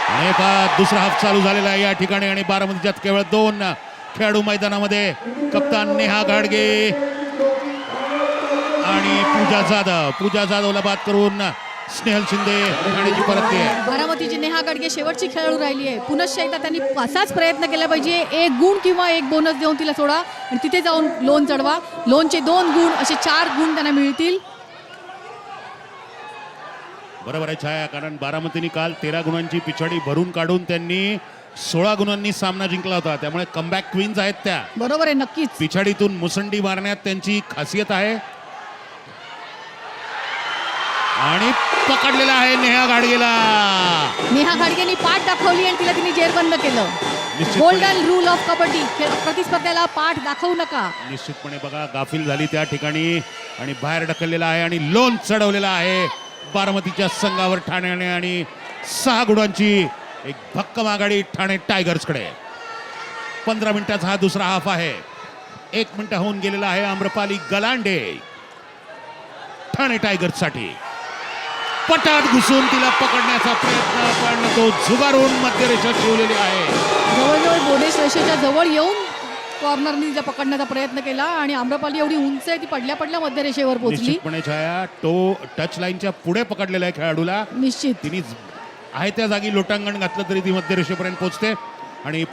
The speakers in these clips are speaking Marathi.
आणि दुसरा हाफ चालू झालेला आहे या ठिकाणी आणि बारामतीच्यात केवळ 2 खेळाडू मैदानामध्ये. कप्तान नेहा घाडगे आणि पूजा जाधवला बाद करून स्नेहल शिंदे ठाण्याची परतली आहे. बारामतीची नेहा गाडगे शेवटची खेळाडू राहिली आहे. पुनश्च एकदा त्यांनी असाच प्रयत्न केला पाहिजे. 1 गुण किंवा 1 बोनस देऊन तिला सोडा आणि तिथे जाऊन लोन चढवा. लोनचे 2 गुण असे 4 गुण त्यांना मिळतील. बरोबर आहे छाया, कारण बारामतीने काल 13 गुणांची पिछाडी भरून काढून त्यांनी 16 गुणांनी सामना जिंकला होता. त्यामुळे कमबॅक क्वीन्स आहेत त्या. बरोबर आहे, नक्कीच. पिछाडीतून मुसंडी मारण्यात त्यांची खासियत आहे. आणि पकडलेला आहे नेहा घाडगेला. नेहा घाडगेनी पाठ दाखवली आणि तिला तिने जेरबंद केलं. गोल्डन रूल ऑफ कबड्डी, प्रतिस्पर्ध्याला पाठ दाखवू नका. निश्चितपणे बघा, गाफील झाली त्या ठिकाणी आणि बाहेर ढकललेला आहे आणि लोन चढवलेला आहे बारामतीच्या संघावर ठाण्याने. आणि 6 गुणांची एक भक्कम आघाडी ठाणे टायगर्सकडे. 15 मिनिटाचा हा दुसरा हाफ आहे. 1 मिनिट होऊन गेलेला आहे. आम्रपाली गलांडे ठाणे टायगर्स साठी पटात घुसून तिला पकडण्याचा प्रयत्न, पण तो झुगारून मध्यरेषा शिवलेली आहे. जवळजवळ बोनेस रेषेच्या जवळ येऊन कॉर्नरनी तिला पकडण्याचा प्रयत्न केला आणि आम्रपाली एवढी उंच आहे, ती पडल्या मध्यरेषेवर पोहोचली. निश्चितपणे छाया, तो टच लाईनच्या पुढे पकडलेला आहे खेळाडूला. निश्चित तिने आहे त्या जागी लोटांगण घातलं तरी ती मध्यरेषेपर्यंत पोहोचते. आणि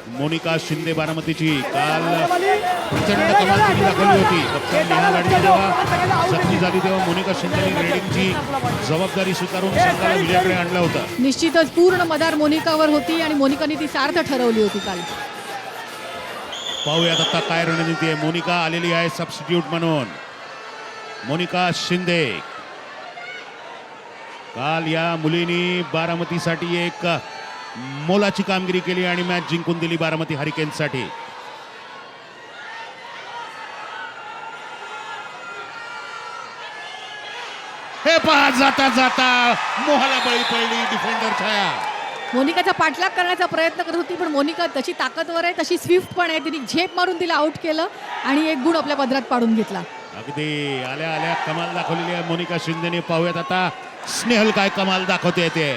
मोनिका शिंदे बारामतीची काल प्रचंड कमाल तिने दाखवली होती. कप्तान नेहा घाडगे जेव्हा जखमी झाली तेव्हा मोनिका शिंदेने रेडिंगची जबाबदारी स्वीकारून संघाला विजयाकडे आणलं होतं. निश्चितच पूर्ण मदार मोनिकावर होती आणि मोनिकाने ती सार्थ ठरवली होती काल. पाहूयात आता काय रणनीती आहे. मोनिका आलेली आहे सबस्टिट्यूट म्हणून. मोनिका शिंदे, काल या मुलीने बारामतीसाठी एक मोलाची कामगिरी केली आणि मॅच जिंकून दिली बारामती हरिकेन्ससाठी. हे पहा, जाता जाता मोहाला बळी पडली डिफेंडर छाया. मोनिकाचा पाठलाग करण्याचा प्रयत्न करत होती, पण मोनिका तशी ताकदवर आहे, तशी स्विफ्ट पण आहे. तिने झेप मारून तिला आउट केलं आणि 1 गुण आपल्या पदरात पाडून घेतला. अगदी आल्या आल्या कमाल दाखवलेली आहे मोनिका शिंदेने. पाहूयात आता स्नेहल काय कमाल दाखवते ते.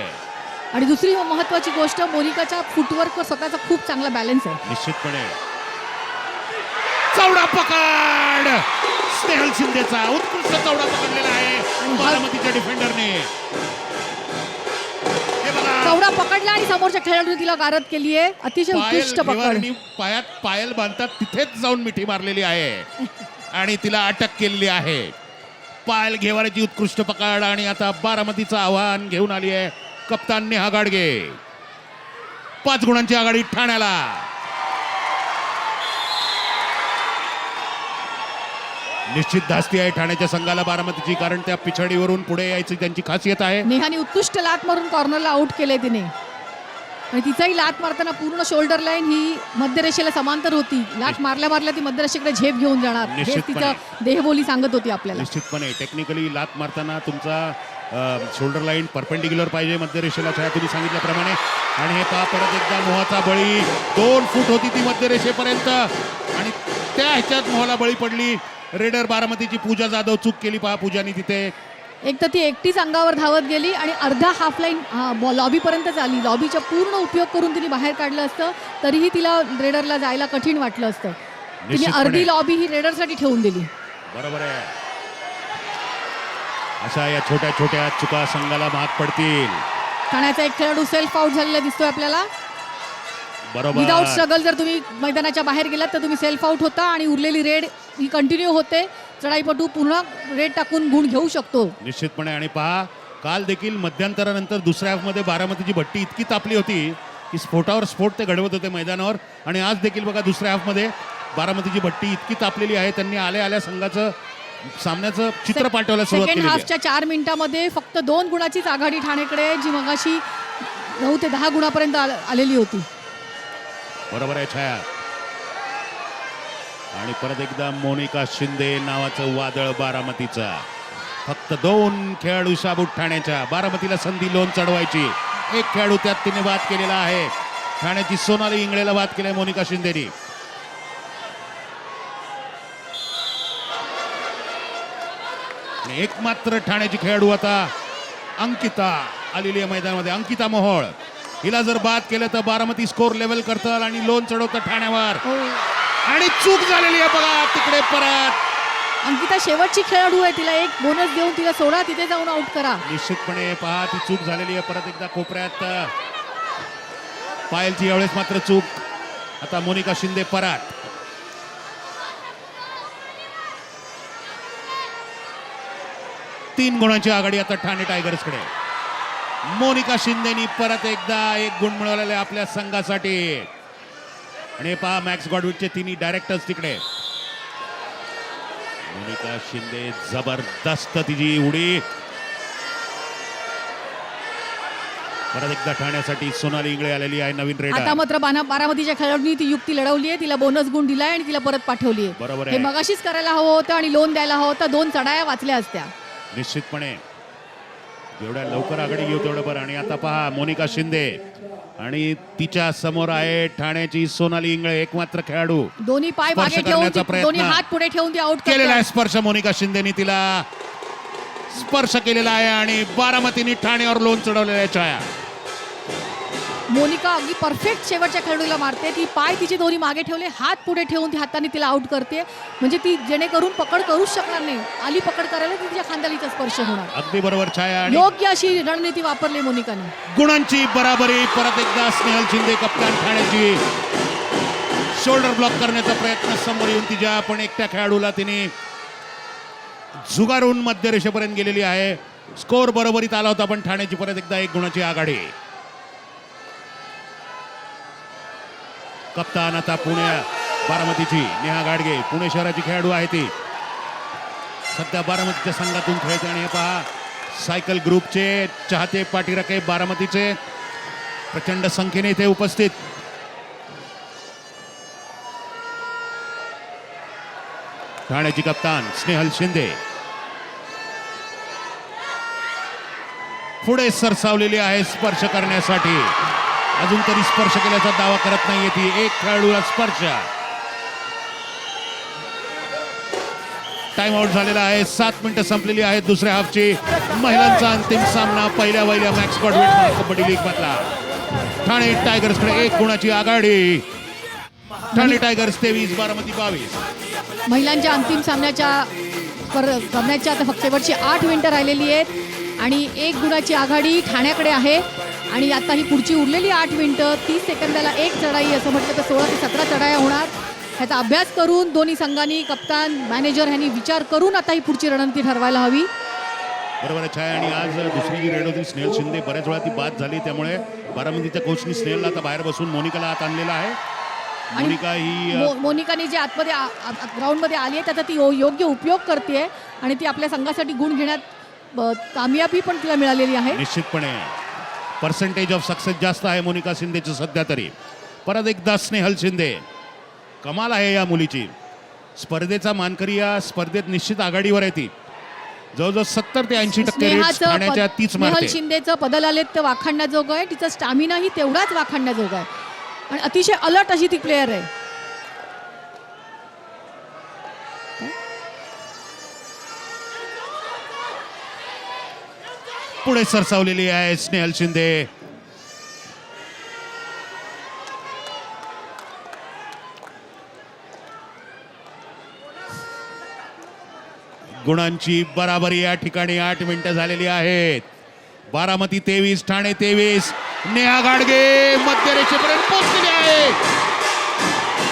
आणि दुसरी महत्वाची गोष्ट, मोनिकाच्या फुटवर्क स्वतःचा खूप चांगला बॅलन्स आहे. निश्चितपणे चौडा पकड स्नेहल शिंदेचा, उत्कृष्ट चौडा पकडलेला आहे बारामतीच्या डिफेंडरने. चौडा पकडला आणि समोरच्या खेळाडूने तिला गारद केली आहे. अतिशय उत्कृष्ट पकड. पायात पायल बांधतात तिथेच जाऊन मिठी मारलेली आहे आणि तिला अटक केलेली आहे. पायल घेवाऱ्याची उत्कृष्ट पकड. आणि आता बारामतीचं आव्हान घेऊन आली आहे कप्तान नेहा घाडगे. 5 गुणांची आघाडी ठाण्याला. निश्चित धास्ती आहे ठाण्याच्या संघाला बारामतीची, कारण त्या पिछाडीवरून पुढे यायची त्यांची खासियत आहे. नेहाने उत्कृष्ट लात मारून कॉर्नरला आउट केले तिने. आणि तिचाही लात मारताना पूर्ण शोल्डर लाईन ही मध्यरेषेला समांतर होती. लात मारल्या ती मध्यरेषेकडे झेप घेऊन जाणार, हे तिचं देहबोली सांगत होती आपल्याला. निश्चितपणे टेक्निकली लात मारताना तुमचा शोल्डर लाईन परपेंडिक्युलर पाहिजे मध्यरेषेला, छाया तुम्ही सांगितल्याप्रमाणे. आणि हे पहा, परत एकदा मोहाचा बळी. 2 फूट होती ती मध्यरेषेपर्यंत आणि त्या ह्याच्यात मोहाला बळी पडली. रेडर बारामतीची पूजा जाधव चूक केली. पहा, पूजानी तिथे एक तर ती एकटीच अंगावर धावत गेली आणि अर्धा हाफ लाईन लॉबीपर्यंत आली. लॉबीचा पूर्ण उपयोग करून तिने बाहेर काढलं असतं तरीही तिला रेडरला जायला कठीण वाटलं असतं. तिने अर्धी लॉबी ही रेडरसाठी ठेवून दिली. बरोबर आहे. अशा या छोट्या छोट्या चुका संघाला महाग पडतील. ठाण्याचा एक खेळाडू सेल्फ आउट झालेला दिसतोय आपल्याला. बरोबर, विदाउट स्ट्रगल जर तुम्ही मैदानाच्या बाहेर गेलात तर तुम्ही सेल्फ आउट होता आणि उरलेली रेड ही कंटिन्यू होते. चढाईपटू पुन्हा रेड टाकून गुण घेऊ शकतो. निश्चितपणे. आणि पहा, काल देखील मध्यंतरानंतर दुसऱ्या हाफमध्ये बारामतीची भट्टी इतकी तापली होती की स्फोटावर स्फोट ते घडवत होते मैदानावर. आणि आज देखील बघा, दुसऱ्या हाफमध्ये बारामतीची भट्टी इतकी तापलेली आहे, त्यांनी आल्या आल्या संघाचं सामन्याचं चित्र पाठवायला सुरुवात केली. सेकंड हाफच्या 4 मिनिटांमध्ये फक्त 2 गुणाचीच आघाडी ठाणेकडे, जी मगाशी 9 ते 10 गुणापर्यंत आलेली होती. बरोबर आहे छाया. आणि परत एकदा मोनिका शिंदे नावाचं वादळ बारामतीचा. फक्त 2 खेळाडू शाबूत ठाण्याच्या. बारामतीला संधी लोन चढवायची. 1 खेळाडू त्यात तिने बाद केलेला आहे. ठाण्याची सोनाली इंगळेला बाद केलाय मोनिका शिंदेनी. आणि एकमात्र ठाण्याची खेळाडू आता अंकिता आलेली आहे मैदानामध्ये. अंकिता मोहोळ हिला जर बाद केलं तर बारामती स्कोर लेवल करतं आणि लोन चढवतं ठाण्यावर. हो. आणि चूक झालेली आहे बघा तिकडे परत. अंकिता शेवटची खेळाडू आहे, तिला एक बोनस देऊन तिला सोडा, तिथे जाऊन आउट करा. निश्चितपणे पहा ती चूक झालेली आहे. परत एकदा कोपऱ्यात पायलची यावेळेस मात्र चूक. आता मोनिका शिंदे परत. तीन गुणांची आघाडी आता ठाणे टायगर्सकडे. मोनिका शिंदेनी परत एकदा एक गुण मिळवलेले आपल्या संघासाठी. आणि पहा मॅक्स गॉडविटचे तिन्ही डायरेक्टर्स तिकडे. मोनिका शिंदे जबरदस्त तिची उडी. परत एकदा ठाण्यासाठी सोनाली इंगळे आलेली आहे नवीन आता रेडर. मात्र बारामतीच्या खेळाडूंनी ती युक्ती लढवली आहे, तिला बोनस गुण दिलाय आणि तिला परत पाठवली आहे. बरोबर हे आहे. मगाशीच करायला हवं होतं आणि लोन द्यायला हवं होतं. 2 चढाया वाचल्या असत्या. निश्चितपणे जेवढ्या लवकर आघाडी घेऊ तेवढं बरं. आणि आता पहा मोनिका शिंदे आणि तिच्या समोर आहे ठाण्याची सोनाली इंगळे, एकमात्र खेळाडू. दोन्ही पाय स्पर्श मागे ठेवून करण्याचा प्रयत्न. दोन्ही हात पुढे ठेवून ती आउट केलेला आहे स्पर्श. मोनिका शिंदेनी तिला स्पर्श केलेला आहे आणि बारामतीने ठाण्यावर लोन चढवलेला आहे. छाया मोनिका अगदी परफेक्ट शेवटच्या खेळाडूला मारते. ती पाय तिचे दोन्ही मागे ठेवले, हात पुढे ठेवून ती हाताने तिला आउट करते. म्हणजे ती जेणेकरून पकड करूच शकणार नाही. आली पकड करायला ती तिच्या खांदालीचा स्पर्श होणार. अगदी बरोबर छाया. आणि योग्य अशी रणनीती वापरली मोनिकाने. गुणांची बराबरी. परत एकदा स्नेहल शिंदे कप्तान ठाण्याची शोल्डर ब्लॉक करण्याचा प्रयत्न. समोर येऊन तिच्या पण एकट्या खेळाडूला तिने झुगारून मध्यरेषेपर्यंत गेलेली आहे. स्कोर बरोबरीत आला होता पण ठाण्याची परत एकदा 1 गुणाची आघाडी. कप्तान आता पुणे बारामतीची नेहा गाडगे पुणे शहराची खेळाडू आहे. ती सध्या बारामतीच्या संघातून खेळते. आणि हे पहा सायकल ग्रुपचे चाहते पाठीराखे बारामतीचे प्रचंड संख्येने इथे उपस्थित. ठाण्याची कप्तान स्नेहल शिंदे पुढे सरसावलेली आहे स्पर्श करण्यासाठी. अजून तरी स्पर्श केल्याचा दावा करत नाहीये ती. एक खेळाडूला स्पर्श. टाइम आउट झालेला आहे. 7 मिनिटं संपलेली आहेत दुसऱ्या हाफची. महिलांचा अंतिम सामना पहिल्या मॅक्स गॉडविट कबड्डी लीग मधला. ठाणे टायगर्सकडे 1 गुणाची आघाडी. ठाणे टायगर्स 23 बारामती 22. महिलांच्या अंतिम सामन्याच्या आता फक्त शेवटची 8 मिनिटं राहिलेली आहेत आणि 1 गुणाची आघाडी ठाण्याकडे आहे. आणि आता ही पुढची उरलेली 8 मिनिटं 30 सेकंदाला 1 चढाई असं म्हटलं तर 16 ते 17 चढाया होणार. ह्याचा अभ्यास करून दोन्ही संघांनी कप्तान मॅनेजर ह्यांनी विचार करून आता ही पुढची रणनीती ठरवायला हवी. बरोबर आहे छाया. आणि आज दुसरी जी रेड होती स्नेहल शिंदे बऱ्याच वेळा ती बाद झाली. त्यामुळे बारामतीच्या कोचनी स्नेहलला आता बाहेर बसून मोनिकाला आत आणलेला आहे. मोनिका ही मोनिकाने जे आतमध्ये ग्राउंडमध्ये आली आहे त्याचा ती योग्य उपयोग करते आणि ती आपल्या संघासाठी गुण घेण्यात कामयाबी पण तिला मिळालेली आहे. निश्चितपणे पर्सेंटेज ऑफ सक्सेस जास्त आहे मोनिका शिंदेची सध्या तरी. परत एकदा स्नेहल शिंदे. कमाल आहे या मुलीची. स्पर्धेचा मानकरी या स्पर्धेत निश्चित आघाडीवर आहे ती. जवळजवळ 70 ते 80% रेट्स ठाण्याच्या तीच मारते. स्नेहल शिंदेचं पदलालित्य वाखाणण्याजोगं आहे. तिचा स्टॅमिनाही तेवढाच वाखाणण्याजोगा आहे आणि अतिशय अलर्ट अशी ती प्लेयर आहे. पुढे सरसावलेली आहे स्नेहल शिंदे. गुणांची बराबरी या ठिकाणी 8 मिनिटं झालेली आहेत. बारामती 23 ठाणे 23. नेहा गाडगे मध्यरेषेपर्यंत पोहोचलेली आहे.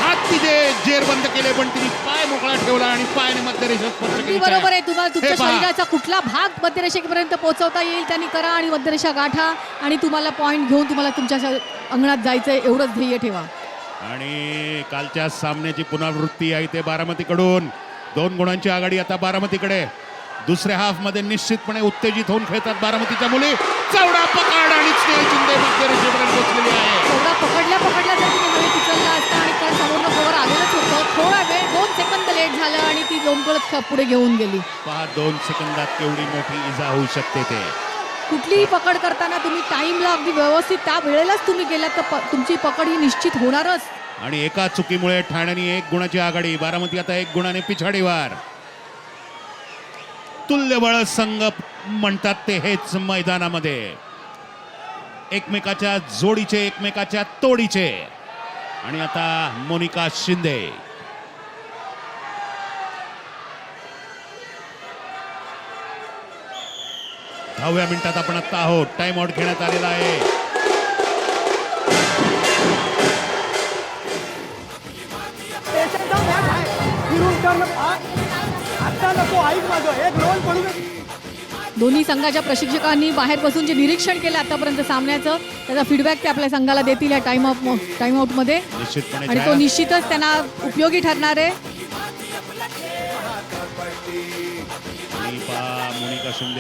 हात तिथे जेर बंद केले पण तिने पाय मोकळा ठेवला आणि पायाने मध्यरेषेत स्पर्श केली. बरोबर आहे. तुम्हाला तुमच्या हे पहा. शरीराचा कुठला भाग मध्यरेषेपर्यंत पोहोचवता येईल त्यांनी करा आणि मध्यरेषा गाठा आणि तुम्हाला पॉइंट घेऊन तुम्हाला तुमच्या अंगणात जायचंय एवढंच ध्येय ठेवा. आणि कालच्या सामन्याची पुनरावृत्ती आहे ते बारामतीकडून. 2 गुणांची आघाडी आता बारामतीकडे. दुसऱ्या हाफ मध्ये निश्चितपणे उत्तेजित होऊन खेळतात बारामतीच्या मुली. चौडा पकड आणि स्नेहल शिंदे मध्यरेषेपर्यंत पोहोचलेली आहे. चौडा पकडल्या जर तिने नवीन उचलला असता आणि कारण समोरनं कव्हर आलेलंच होतं. थोडा वेळ 2 सेकंद लेट झालं आणि ती लोंबकळत पुढे घेऊन गेली. पहा 2 सेकंदात केवढी मोठी इजा होऊ शकते ते. कुठलीही पकड करताना तुम्ही टाइमला अगदी व्यवस्थित त्या वेळेलाच तुम्ही गेलात तर तुमची पकड ही निश्चित होणारच. आणि एका चुकीमुळे ठाण्याने 1 गुणाची आघाडी. बारामती आता 1 गुणाने पिछाडीवर. तुल्यबळ संघ म्हणतात ते हेच मैदानामध्ये एकमेकाच्या जोडीचे, एकमेकाच्या तोडीचे. आणि आता मोनिका शिंदे. दहाव्या मिनिटात आपण आता आहोत. टाइम आउट घेण्यात आलेला आहे. दोन्ही संघाच्या प्रशिक्षकांनी बाहेर बसून जे निरीक्षण केलं आतापर्यंत सामन्याचं, त्याचा फीडबॅक ते आपल्या संघाला देतील या टाइम आउटमध्ये. निश्चितपणे आणि तो निश्चितच त्यांना उपयोगी ठरणार आहे. मोनिका शिंदे